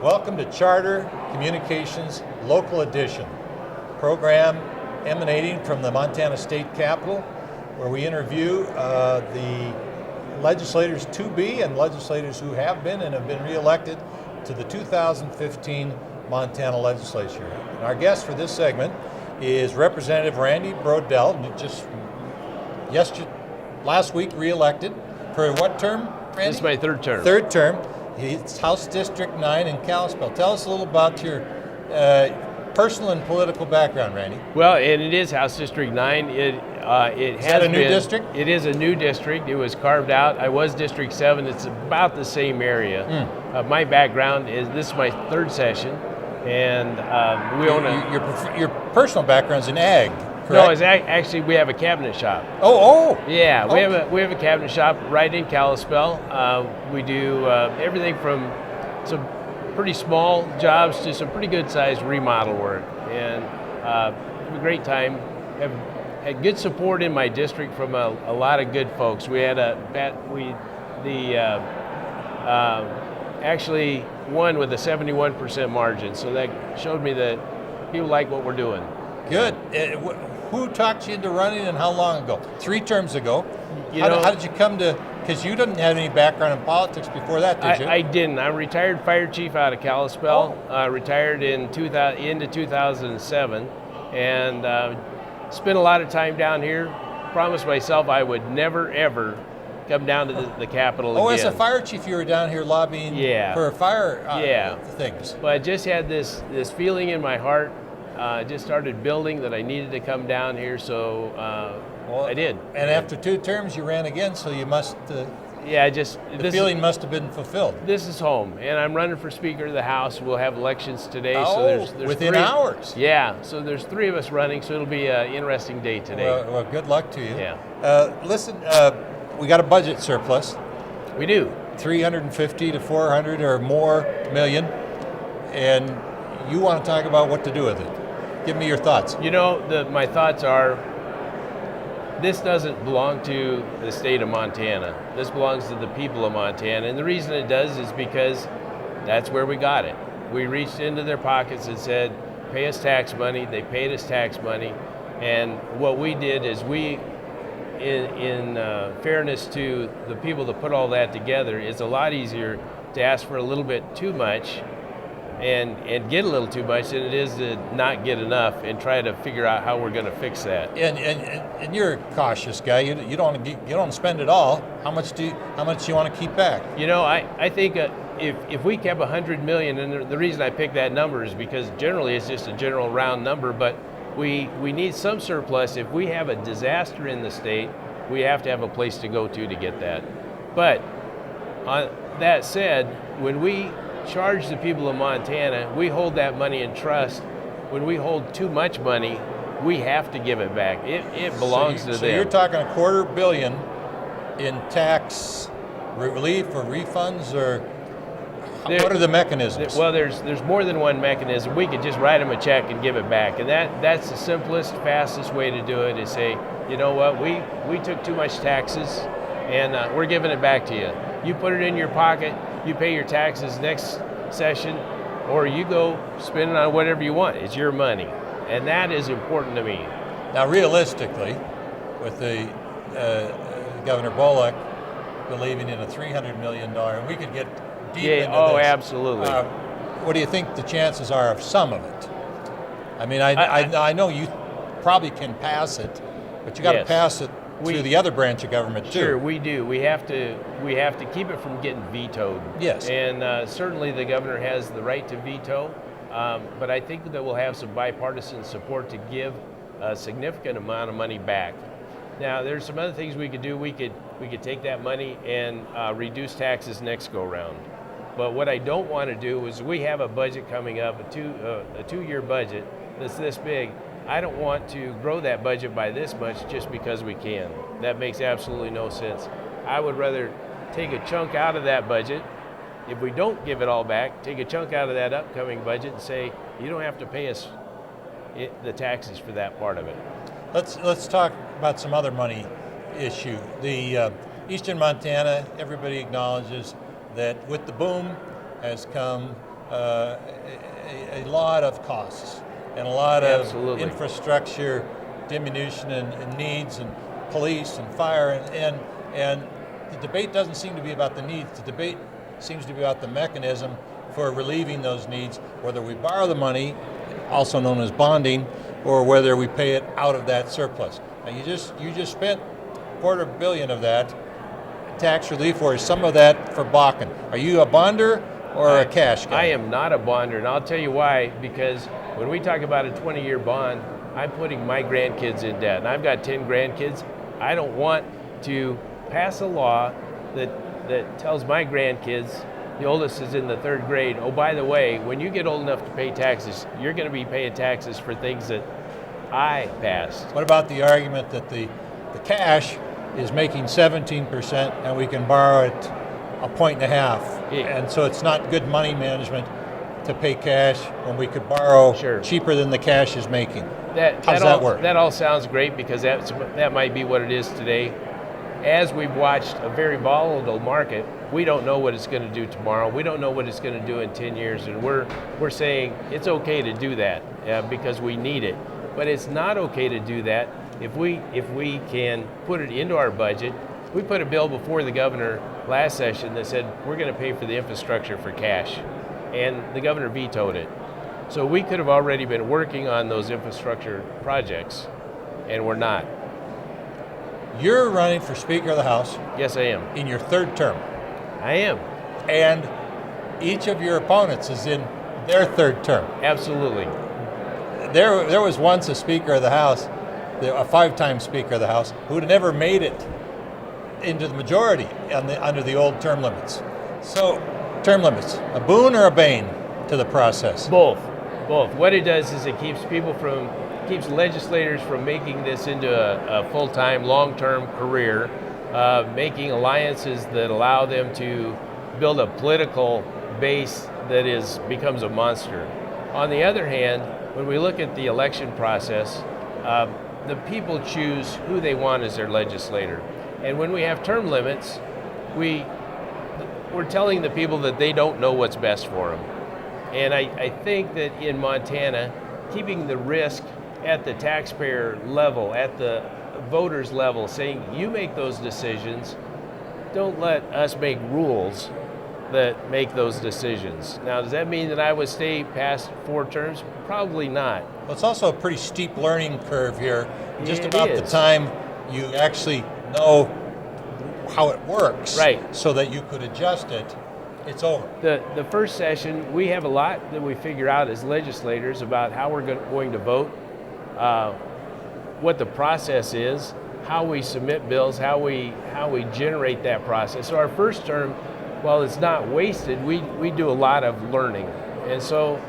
Welcome to Charter Communications Local Edition, program emanating from the Montana State Capitol, where we interview the legislators to be and legislators who have been and have been reelected to the 2015 Montana legislature. And our guest for this segment is Representative Randy Brodehl, just last week reelected for what term, Randy? This is my third term. Third term. It's House District 9 in Kalispell. Tell us a little about your personal and political background, Randy. Well, and it is House District 9. It Is that a new district? It is a new district. It was carved out. I was District 7. It's about the same area. My background is, this is my third session, and we own a... Your personal background's in ag, correct? No, it's actually, we have a cabinet shop. Yeah, we have a cabinet shop right in Kalispell. We do everything from some pretty small jobs to some pretty good sized remodel work, and have a great time. Have had good support in my district from a lot of good folks. We had actually won with a 71% margin, so that showed me that people like what we're doing. Good. Who talked you into running and how long ago? 3 terms ago. How did you come to, because you didn't have any background in politics before that, did you? I didn't. I'm a retired fire chief out of Kalispell. Retired into 2007, and spent a lot of time down here. Promised myself I would never, ever come down to the Capitol again. As a fire chief, you were down here lobbying for fire things. But I just had this feeling in my heart. Just started building that I needed to come down here, so I did. And after 2 terms, you ran again, so you must. The feeling must have been fulfilled. This is home, and I'm running for Speaker of the House. We'll have elections today, so there's within 3 hours. Yeah, so there's 3 of us running, so it'll be an interesting day today. Well, good luck to you. Yeah. Listen, we got a budget surplus. We do. 350 to 400 or more million, and you want to talk about what to do with it. Give me your thoughts. My thoughts are, this doesn't belong to the state of Montana. This belongs to the people of Montana. And the reason it does is because that's where we got it. We reached into their pockets and said, pay us tax money. They paid us tax money. And what we did is in fairness to the people that put all that together, it's a lot easier to ask for a little bit too much and get a little too much than it is to not get enough and try to figure out how we're going to fix that. And you're a cautious guy. You don't spend it all. How much do you want to keep back? I think if we kept $100 million, and the reason I picked that number is because generally it's just a general round number, but we need some surplus. If we have a disaster in the state, we have to have a place to go to get that. But that said, when we charge the people of Montana, we hold that money in trust. When we hold too much money, we have to give it back. It belongs to them. So you're talking $250 million in tax relief or refunds, or what are the mechanisms? Well, there's more than one mechanism. We could just write them a check and give it back, and that's the simplest, fastest way to do it. Is say, you know what, we took too much taxes, and we're giving it back to you. You put it in your pocket. You pay your taxes next session, or you go spend it on whatever you want. It's your money, and that is important to me. Now, realistically, with the Governor Bullock believing in a $300 million, we could get deep into this. Oh, absolutely. What do you think the chances are of some of it? I mean, I know you probably can pass it, but you got to pass it through the other branch of government too. Sure, we do. We have to keep it from getting vetoed. Yes. And certainly the governor has the right to veto, but I think that we'll have some bipartisan support to give a significant amount of money back. Now, there's some other things we could do. We could take that money and reduce taxes next go round. But what I don't want to do is, we have a budget coming up, a 2-year budget that's this big. I don't want to grow that budget by this much just because we can. That makes absolutely no sense. I would rather take a chunk out of that budget. If we don't give it all back, take a chunk out of that upcoming budget and say, you don't have to pay us the taxes for that part of it. Let's talk about some other money issue. The Eastern Montana, everybody acknowledges that with the boom has come a lot of costs and a lot of Absolutely. infrastructure diminution and needs and police and fire and the debate doesn't seem to be about the needs. The debate seems to be about the mechanism for relieving those needs, whether we borrow the money, also known as bonding, or whether we pay it out of that surplus. Now you just spent $250 million of that tax relief, or is some of that for Bakken? Are you a bonder or a cash guy? I am not a bonder, and I'll tell you why. Because when we talk about a 20-year bond, I'm putting my grandkids in debt, and I've got 10 grandkids. I don't want to pass a law that tells my grandkids, the oldest is in the 3rd grade, oh, by the way, when you get old enough to pay taxes, you're going to be paying taxes for things that I passed. What about the argument that the cash is making 17% and we can borrow it 1.5 points, and so it's not good money management to pay cash when we could borrow cheaper than the cash is making? How does that work? That all sounds great, because that might be what it is today. As we've watched a very volatile market, we don't know what it's going to do tomorrow. We don't know what it's going to do in 10 years, and we're saying it's okay to do that because we need it. But it's not okay to do that if we can put it into our budget. We put a bill before the governor last session that said we're going to pay for the infrastructure for cash, and the governor vetoed it. So we could have already been working on those infrastructure projects, and we're not. You're running for Speaker of the House. Yes, I am. In your 3rd term. I am. And each of your opponents is in their 3rd term. Absolutely. There was once a Speaker of the House, a 5-time Speaker of the House, who had never made it into the majority under the old term limits. So, term limits, a boon or a bane to the process? Both. What it does is it keeps legislators from making this into a full-time, long-term career, making alliances that allow them to build a political base that becomes a monster. On the other hand, when we look at the election process, the people choose who they want as their legislator. And when we have term limits, we're telling the people that they don't know what's best for them. And I think that in Montana, keeping the risk at the taxpayer level, at the voters level, saying you make those decisions, don't let us make rules that make those decisions. Now, does that mean that I would stay past 4 terms? Probably not. Well, it's also a pretty steep learning curve here. Just It about is. the time you actually know how it works, Right. so that you could adjust it, it's over. The first session, we have a lot that we figure out as legislators about how we're going to vote, what the process is, how we submit bills, how we generate that process. So our first term, while it's not wasted, we do a lot of learning. And so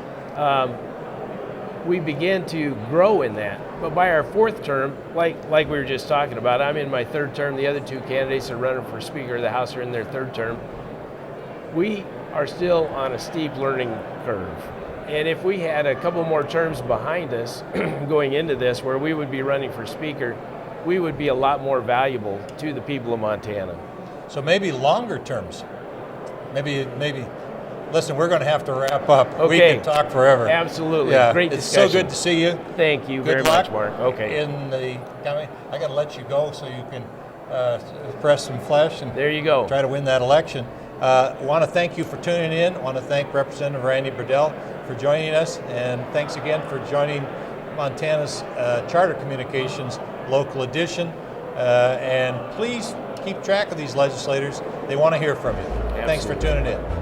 we begin to grow in that. But by our 4th term, like we were just talking about, I'm in my 3rd term, the other 2 candidates are running for Speaker of the House are in their 3rd term. We are still on a steep learning curve. And if we had a couple more terms behind us going into this where we would be running for Speaker, we would be a lot more valuable to the people of Montana. So maybe longer terms. Maybe. Listen, we're going to have to wrap up. Okay. We can talk forever. Absolutely. Yeah. Great It's discussion. so good to see you. Thank you Good very luck much, Mark. Okay. I got to let you go so you can press some flesh and There you go. try to win that election. Want to thank you for tuning in. Want to thank Representative Randy Brodehl for joining us, and thanks again for joining Montana's Charter Communications Local Edition. And please keep track of these legislators. They want to hear from you. Absolutely. Thanks for tuning in.